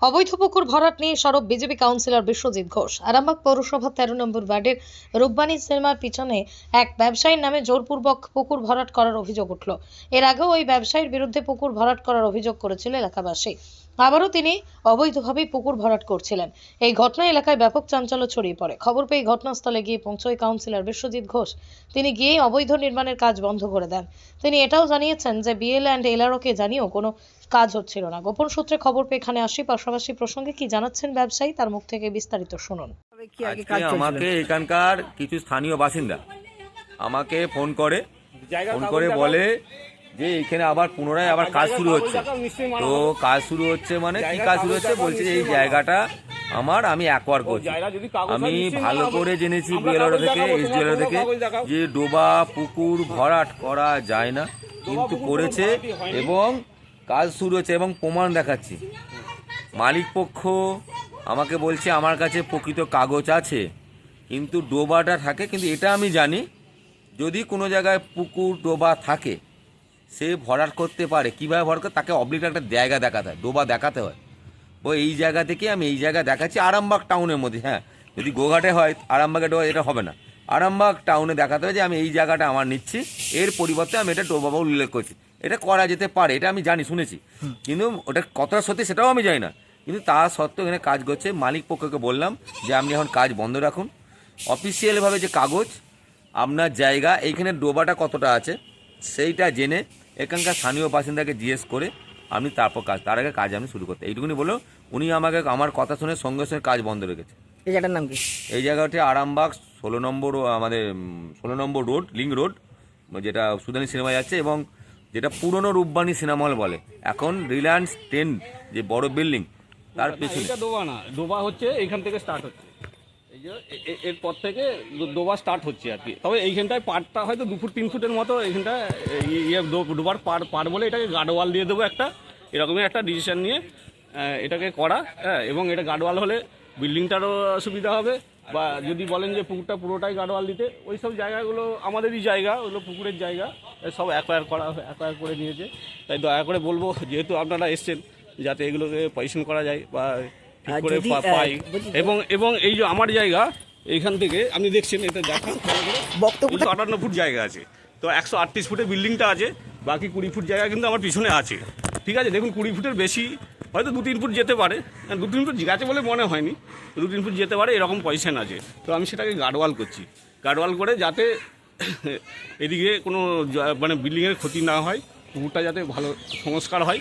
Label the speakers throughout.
Speaker 1: অবৈধ পুকুর ভরাট নিয়ে সরব বিজেপি কাউন্সিলর বিশ্বজিৎ ঘোষ। আরামবাগ পৌরসভার 13 নম্বর ওয়ার্ডের রূপবাণী সিনেমার পিছনে এক ব্যবসায়ীর নামে জোরপূর্বক পুকুর ভরাট করার অভিযোগ উঠল। এর আগেও ওই ব্যবসায়ীর বিরুদ্ধে পুকুর ভরাট করার অভিযোগ করেছিল এলাকাবাসী। আবারও তিনি অবৈধভাবে পুকুর ভরাট করছিলেন। এই ঘটনায় এলাকায় ব্যাপক চাঞ্চল্য ছড়িয়ে পড়ে। খবর পেয়ে ঘটনাস্থলে গিয়ে পৌঁছয় কাউন্সিলর বিশ্বজিৎ ঘোষ। তিনি গিয়েই অবৈধ নির্মাণের কাজ বন্ধ করে দেন। তিনি এটাও জানিয়েছেন যে বিএল অ্যান্ড এলআরওকে জানিয়েও কোনো কাজ হচ্ছিল না। গোপন সূত্রে খবর পেয়ে এখানে আসি। পাশাপাশি প্রসঙ্গে কি জানাচ্ছেন ব্যবসায়ী, তার মুখ থেকে বিস্তারিত শুনুন।
Speaker 2: আজকে আমাকে এখানকার কিছু স্থানীয় বাসিন্দা আমাকে ফোন করে বলে যে এখানে আবার পুনরায় আবার কাজ শুরু হচ্ছে। তো কাজ শুরু হচ্ছে মানে কি কাজ শুরু হচ্ছে বলছে এই জায়গাটা আমি অ্যাকোয়ার করছি। আমি ভালো করে জেনেছি বিএলআরও থেকে, এসডিএলআর থেকে যে ডোবা পুকুর ভরাট করা যায় না, কিন্তু করেছে এবং কাজ শুরু হচ্ছে এবং প্রমাণ দেখাচ্ছি। মালিক পক্ষ আমাকে বলছে আমার কাছে প্রকৃত কাগজ আছে, কিন্তু ডোবাটা থাকে। কিন্তু এটা আমি জানি যদি কোনো জায়গায় পুকুর ডোবা থাকে সে ভরাট করতে পারে। কীভাবে ভরাট করে তাকে অবলিক একটা জায়গা দেখাতে হয়, ডোবা দেখাতে হয়। ও এই জায়গা থেকে আমি এই জায়গা দেখাচ্ছি আরামবাগ টাউনের মধ্যে। হ্যাঁ, যদি গোঘাটে হয় আরামবাগে ডোবা এটা হবে না, আরামবাগ টাউনে দেখাতে হয় যে আমি এই জায়গাটা আমার নিচ্ছি, এর পরিবর্তে আমি এটা ডোবা উল্লেখ করছি। এটা করা যেতে পারে, এটা আমি জানি, শুনেছি, কিন্তু ওটা কতটা সত্যি সেটাও আমি জানি না। কিন্তু তা সত্ত্বেও এখানে কাজ করছে। মালিক পক্ষকে বললাম যে আপনি এখন কাজ বন্ধ রাখুন, অফিসিয়ালভাবে যে কাগজ আপনার জায়গা এইখানে ডোবাটা কতটা আছে সেইটা জেনে এখানকার স্থানীয় বাসিন্দাকে জিজ্ঞেস করে আপনি তারপর তার আগে কাজ আমি শুরু করতে। এইটুকুনি বলো। উনি আমাকে আমার কথা শুনে সঙ্গে সঙ্গে কাজ বন্ধ রেখেছে।
Speaker 3: এই জায়গাটার নাম কি?
Speaker 2: এই জায়গাটি আরামবাগ 16 নম্বর, আমাদের 16 নম্বর রোড, লিঙ্ক রোড, যেটা সুদানি সিনেমা যাচ্ছে এবং যেটা পুরনো রূপবাণী সিনেমা হল বলে। এখন রিলায়েন্স 10 যে বড় বিল্ডিং তার পেছনে।
Speaker 4: এটা ডোবা না, ডোবা হচ্ছে এইখান থেকে স্টার্ট হচ্ছে। এই যে এরপর থেকে ডোবা স্টার্ট হচ্ছে আর কি। তবে এইখানটায় পাড়টা হয়তো 2 ফুট 3 ফুটের মতো। এইখানটায় ডোবার পাড় বলে এটাকে গার্ডওয়াল দিয়ে দেবো একটা, এরকমই একটা ডিসিশন নিয়ে এটাকে করা। হ্যাঁ, এবং এটা গার্ডওয়াল হলে বিল্ডিংটারও সুবিধা হবে। বা যদি বলেন যে পুকুরটা পুরোটাই গার্ডওয়াল দিতে, ওই সব জায়গাগুলো আমাদেরই জায়গা, ওগুলো পুকুরের জায়গা, সব অ্যাকোয়ার করে নিয়েছে। তাই দয়া করে বলবো, যেহেতু আপনারা এসছেন, যাতে এগুলোকে পজিশন করা যায় বা ঠিক করে পাই। এবং এই যে আমার জায়গা, এইখান থেকে আপনি দেখছেন, এটা দেখান, 58 ফুট জায়গা আছে। তো 138 ফুটে বিল্ডিংটা আছে, বাকি 20 ফুট জায়গা কিন্তু আমার পিছনে আছে। ঠিক আছে, দেখুন 20 ফুটের বেশি হয়তো 2-3 ফুট যেতে পারে, 2-3 ফুট গেছে বলে মনে হয়নি, 2-3 ফুট যেতে পারে, এরকম পজিশন আছে। তো আমি সেটাকে গার্ডওয়াল করছি, গার্ডওয়াল করে যাতে এদিকে কোনো মানে বিল্ডিংয়ের ক্ষতি না হয়, পুকুরটা যাতে ভালো সংস্কার হয়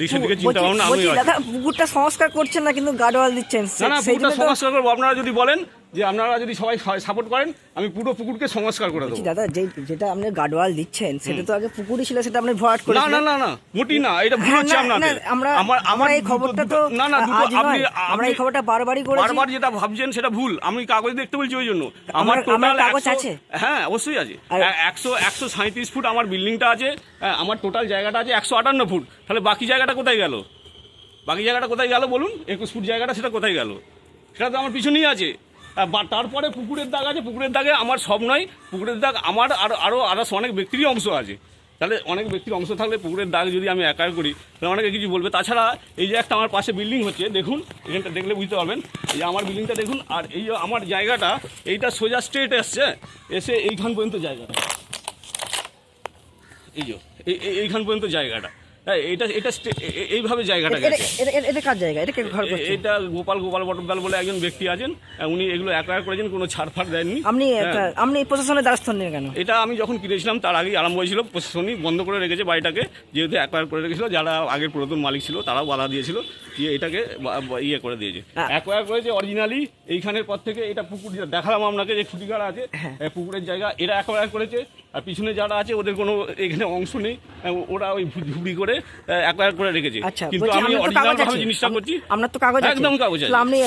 Speaker 4: সেদিকে চিন্তা ভাবনা আমি।
Speaker 3: পুকুরটা সংস্কার করছেন না, কিন্তু গার্ডওয়াল দিচ্ছেন।
Speaker 4: না, পুকুরটা সংস্কার করবো। আপনারা যদি বলেন যে আপনারা যদি সবাই সাপোর্ট করেন, আমি পুরো পুকুরকে সংস্কার করে দেবো।
Speaker 3: দাদা, যেটা আপনি গার্ডওয়াল দিচ্ছেন সেটা তো আগে পুকুরই ছিল, সেটা আপনি ভরাট করেছেন।
Speaker 4: না, মোটি না, এটা ভুল হচ্ছে আপনাদের।
Speaker 3: আমরা এই খবরটা তো আমরা এই খবরটা বারবারই করেছি।
Speaker 4: বারবার যেটা ভাবছেন সেটা ভুল। আমি কাগজ দেখতে বলছি, ওই জন্য আমার টোটাল
Speaker 3: কাগজ আছে।
Speaker 4: হ্যাঁ, অবশ্যই আছে। 137 ফুট আমার বিল্ডিংটা আছে। আমার টোটাল জায়গাটা আছে 158 ফুট। তাহলে বাকি জায়গাটা কোথায় গেল? বলুন, 21 ফুট জায়গাটা সেটা কোথায় গেল? সেটা তো আমার পিছনেই আছে। তারপরে পুকুরের দাগ আছে, পুকুরের দাগে আমার সব নয়, পুকুরের দাগ আমার আরও অনেক ব্যক্তিরই অংশ আছে। তাহলে অনেক ব্যক্তির অংশ থাকলে পুকুরের দাগ যদি আমি একা করি তাহলে অনেকে কিছু বলবে। তাছাড়া এই যে একটা আমার পাশে বিল্ডিং হচ্ছে, দেখুন, এখানটা দেখলে বুঝতে পারবেন। এই যে আমার বিল্ডিংটা দেখুন, আর এই যে আমার জায়গাটা, এইটা সোজা স্ট্রেট এসে এইখান পর্যন্ত জায়গাটা, এই যে এইখান পর্যন্ত জায়গাটা। হ্যাঁ, এটা এইভাবে জায়গাটা গেছে।
Speaker 3: এটা কার জায়গা?
Speaker 4: এটা গোপাল বটবদাল বলে একজন ব্যক্তি আছেন, উনি এগুলো অ্যাকোয়ার করেছেন, কোনো ছাড়ফাড় দেননি।
Speaker 3: আপনি প্রশাসনের দ্বারস্থ নেন কেন?
Speaker 4: এটা আমি যখন কিনেছিলাম তার আগেই আরম্ভ হয়েছিল। প্রশাসনই বন্ধ করে রেখেছে বাড়িটাকে, যেহেতু অ্যাকোয়ার করে রেখেছিল। যারা আগের পুরাতন মালিক ছিল তারাও বাধা দিয়েছিল, যে এটাকে ইয়ে করে দিয়েছে, অ্যাকোয়ার করেছে অরিজিনালি। এইখানের পর থেকে এটা পুকুর দেখালাম আপনাকে, যে খুঁটিগাড়া আছে, পুকুরের জায়গা এরা অ্যাকোয়ার করেছে। আর পিছনে যারা আছে ওদের কোনো এখানে অংশ নেই, ওরা ওই ঝুড়ি করে অ্যাকোয়ার করে রেখেছে। কিন্তু আমি অরিজিনাল ভাবে জিনিসটা করছি।
Speaker 3: আপনার তো কাগজ আছে,
Speaker 4: একদম কাগজ আছে।
Speaker 3: আপনি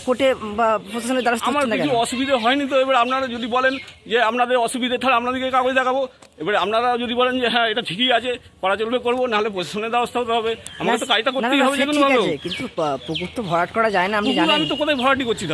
Speaker 3: কোর্টে বা প্রশাসনের দ্বারস্থ হচ্ছেন না কেন?
Speaker 4: আমার কিছু অসুবিধা হয়নি তো। এবার আপনারা যদি বলেন যে আপনাদের অসুবিধা, তাহলে আপনাদেরকে কাগজ দেখাবো। এবারে আপনারা যদি বলেন যে হ্যাঁ এটা ঠিকই আছে, করা চলবে, করবো, নাহলে প্রশাসনের দ্বারস্থ হতে হবে। আমাকে তো কাজটা করতেই হবে যে কোনো ভাবে।
Speaker 3: কিন্তু পুকুর তো ভরাট করা যায় না, আপনি জানেন।
Speaker 4: আমি তো কোথায় ভরাটি করছি?